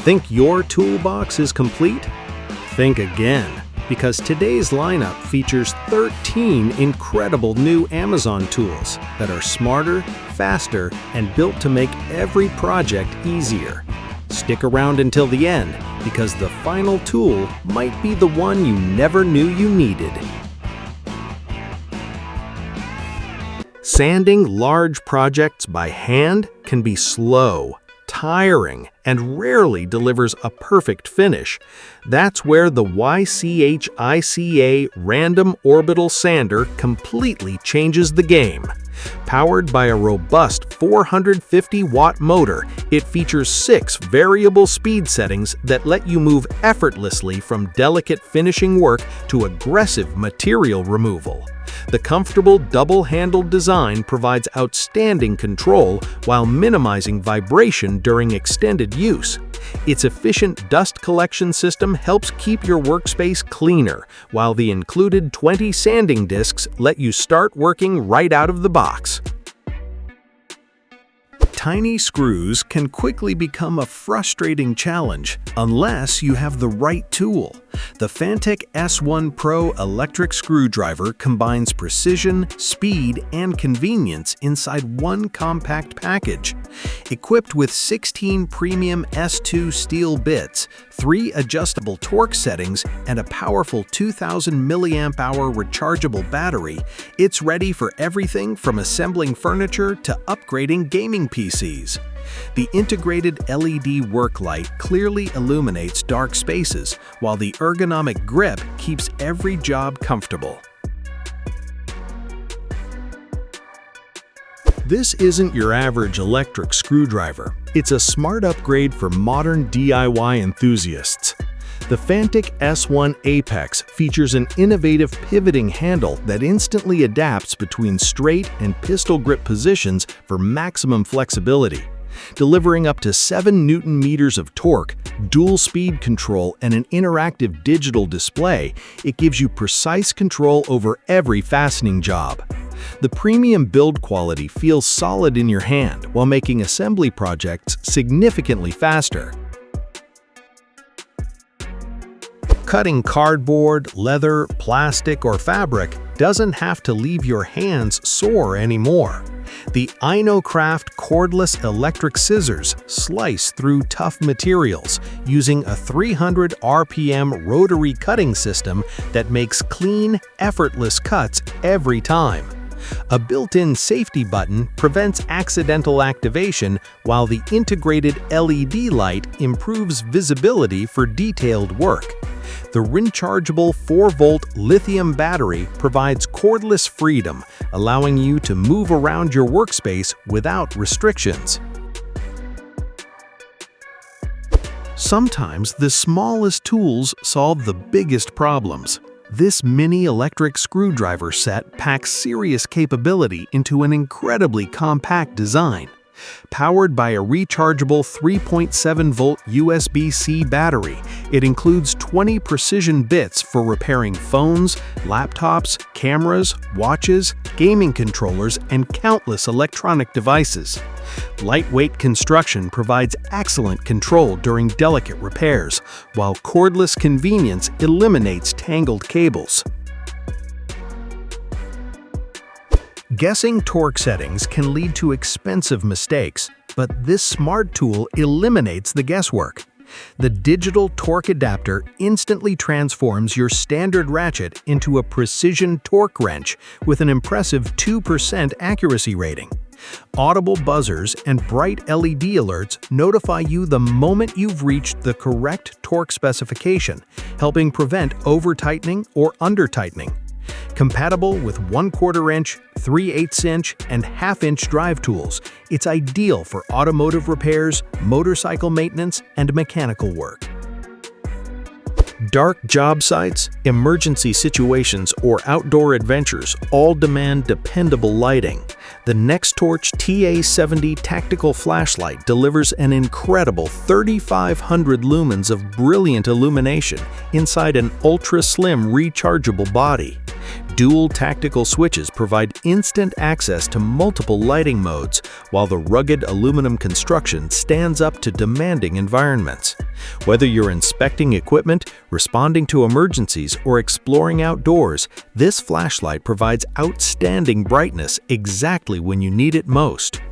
Think your toolbox is complete? Think again, because today's lineup features 13 incredible new Amazon tools that are smarter, faster, and built to make every project easier. Stick around until the end, because the final tool might be the one you never knew you needed. Sanding large projects by hand can be slow, tiring, and rarely delivers a perfect finish. That's where the HYCHIKA Random Orbital Sander completely changes the game. Powered by a robust 450-watt motor, it features 6 variable speed settings that let you move effortlessly from delicate finishing work to aggressive material removal. The comfortable double-handled design provides outstanding control while minimizing vibration during extended use. Its efficient dust collection system helps keep your workspace cleaner, while the included 20 sanding discs let you start working right out of the box. Tiny screws can quickly become a frustrating challenge unless you have the right tool. The Fanttik S1 Pro electric screwdriver combines precision, speed, and convenience inside one compact package. Equipped with 16 premium S2 steel bits, 3 adjustable torque settings, and a powerful 2000 mAh rechargeable battery, it's ready for everything from assembling furniture to upgrading gaming PCs. The integrated LED work light clearly illuminates dark spaces, while the ergonomic grip keeps every job comfortable. This isn't your average electric screwdriver. It's a smart upgrade for modern DIY enthusiasts. The Fanttik S1 Apex features an innovative pivoting handle that instantly adapts between straight and pistol grip positions for maximum flexibility. Delivering up to 7 Nm of torque, dual speed control, and an interactive digital display, it gives you precise control over every fastening job. The premium build quality feels solid in your hand while making assembly projects significantly faster. Cutting cardboard, leather, plastic, or fabric doesn't have to leave your hands sore anymore. The InoKraft cordless electric scissors slice through tough materials using a 300 RPM rotary cutting system that makes clean, effortless cuts every time. A built-in safety button prevents accidental activation, while the integrated LED light improves visibility for detailed work. The rechargeable 4-volt lithium battery provides cordless freedom, allowing you to move around your workspace without restrictions. Sometimes the smallest tools solve the biggest problems. This mini electric screwdriver set packs serious capability into an incredibly compact design. Powered by a rechargeable 3.7-volt USB-C battery, it includes 20 precision bits for repairing phones, laptops, cameras, watches, gaming controllers, and countless electronic devices. Lightweight construction provides excellent control during delicate repairs, while cordless convenience eliminates tangled cables. Guessing torque settings can lead to expensive mistakes, but this smart tool eliminates the guesswork. The digital torque adapter instantly transforms your standard ratchet into a precision torque wrench with an impressive 2% accuracy rating. Audible buzzers and bright LED alerts notify you the moment you've reached the correct torque specification, helping prevent over-tightening or under-tightening. Compatible with 1/4 inch, 3/8 inch, and 1/2 inch drive tools, it's ideal for automotive repairs, motorcycle maintenance, and mechanical work. Dark job sites, emergency situations, or outdoor adventures all demand dependable lighting. The NEXTORCH TA70 tactical flashlight delivers an incredible 3,500 lumens of brilliant illumination inside an ultra-slim rechargeable body. Dual tactical switches provide instant access to multiple lighting modes, while the rugged aluminum construction stands up to demanding environments. Whether you're inspecting equipment, responding to emergencies, or exploring outdoors, this flashlight provides outstanding brightness exactly when you need it most.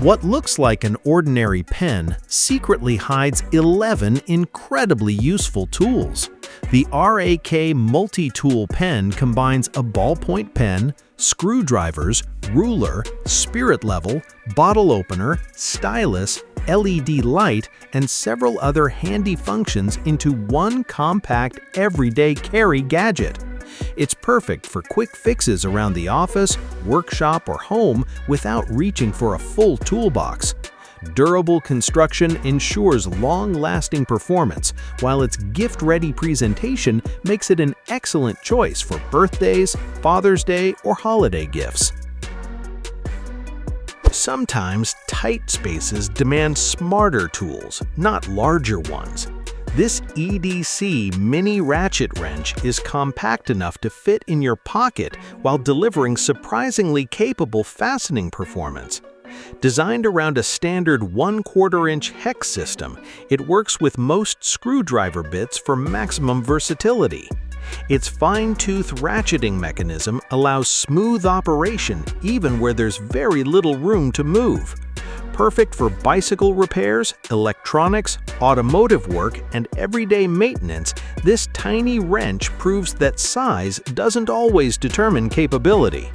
What looks like an ordinary pen secretly hides 11 incredibly useful tools. The RAK multi-tool pen combines a ballpoint pen, screwdrivers, ruler, spirit level, bottle opener, stylus, LED light, and several other handy functions into one compact, everyday carry gadget. It's perfect for quick fixes around the office, workshop, or home without reaching for a full toolbox. Durable construction ensures long-lasting performance, while its gift-ready presentation makes it an excellent choice for birthdays, Father's Day, or holiday gifts. Sometimes tight spaces demand smarter tools, not larger ones. This EDC mini ratchet wrench is compact enough to fit in your pocket while delivering surprisingly capable fastening performance. Designed around a standard 1/4-inch hex system, it works with most screwdriver bits for maximum versatility. Its fine-tooth ratcheting mechanism allows smooth operation even where there's very little room to move. Perfect for bicycle repairs, electronics, automotive work, and everyday maintenance, this tiny wrench proves that size doesn't always determine capability.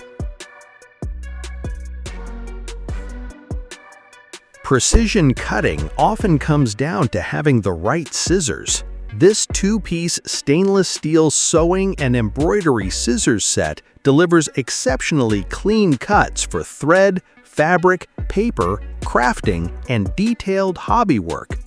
Precision cutting often comes down to having the right scissors. This two-piece stainless steel sewing and embroidery scissors set delivers exceptionally clean cuts for thread, fabric, paper, crafting, and detailed hobby work.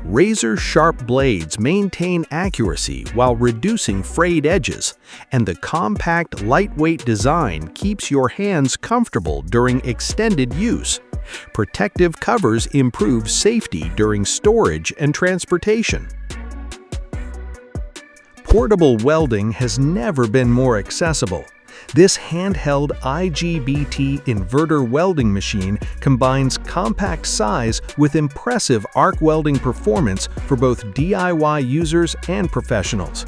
Razor-sharp blades maintain accuracy while reducing frayed edges, and the compact, lightweight design keeps your hands comfortable during extended use. Protective covers improve safety during storage and transportation. Portable welding has never been more accessible. This handheld IGBT inverter welding machine combines compact size with impressive arc welding performance for both DIY users and professionals.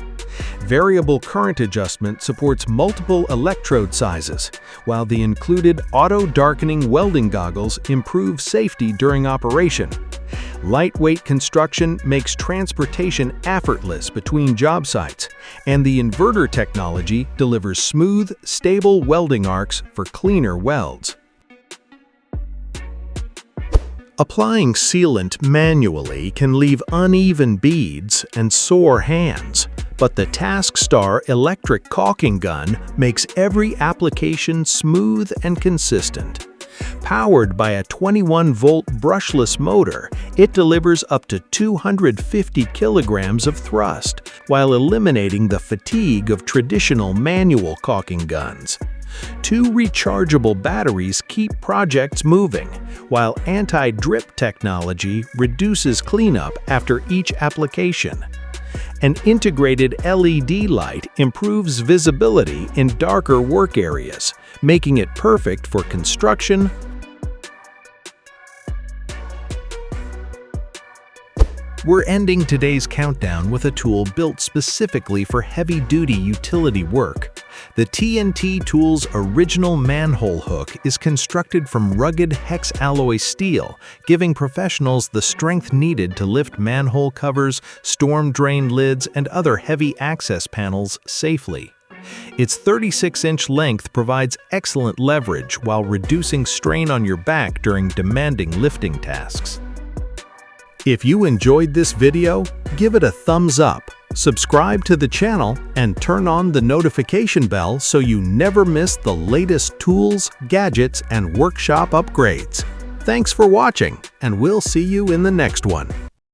Variable current adjustment supports multiple electrode sizes, while the included auto-darkening welding goggles improve safety during operation. Lightweight construction makes transportation effortless between job sites, and the inverter technology delivers smooth, stable welding arcs for cleaner welds. Applying sealant manually can leave uneven beads and sore hands, but the Taskstar electric caulking gun makes every application smooth and consistent. Powered by a 21-volt brushless motor, it delivers up to 250 kilograms of thrust, while eliminating the fatigue of traditional manual caulking guns. 2 rechargeable batteries keep projects moving, while anti-drip technology reduces cleanup after each application. An integrated LED light improves visibility in darker work areas, making it perfect for construction. We're ending today's countdown with a tool built specifically for heavy-duty utility work. The TNT Tool's original manhole hook is constructed from rugged hex alloy steel, giving professionals the strength needed to lift manhole covers, storm drain lids, and other heavy access panels safely. Its 36-inch length provides excellent leverage while reducing strain on your back during demanding lifting tasks. If you enjoyed this video, give it a thumbs up, subscribe to the channel, and turn on the notification bell so you never miss the latest tools, gadgets, and workshop upgrades. Thanks for watching, and we'll see you in the next one.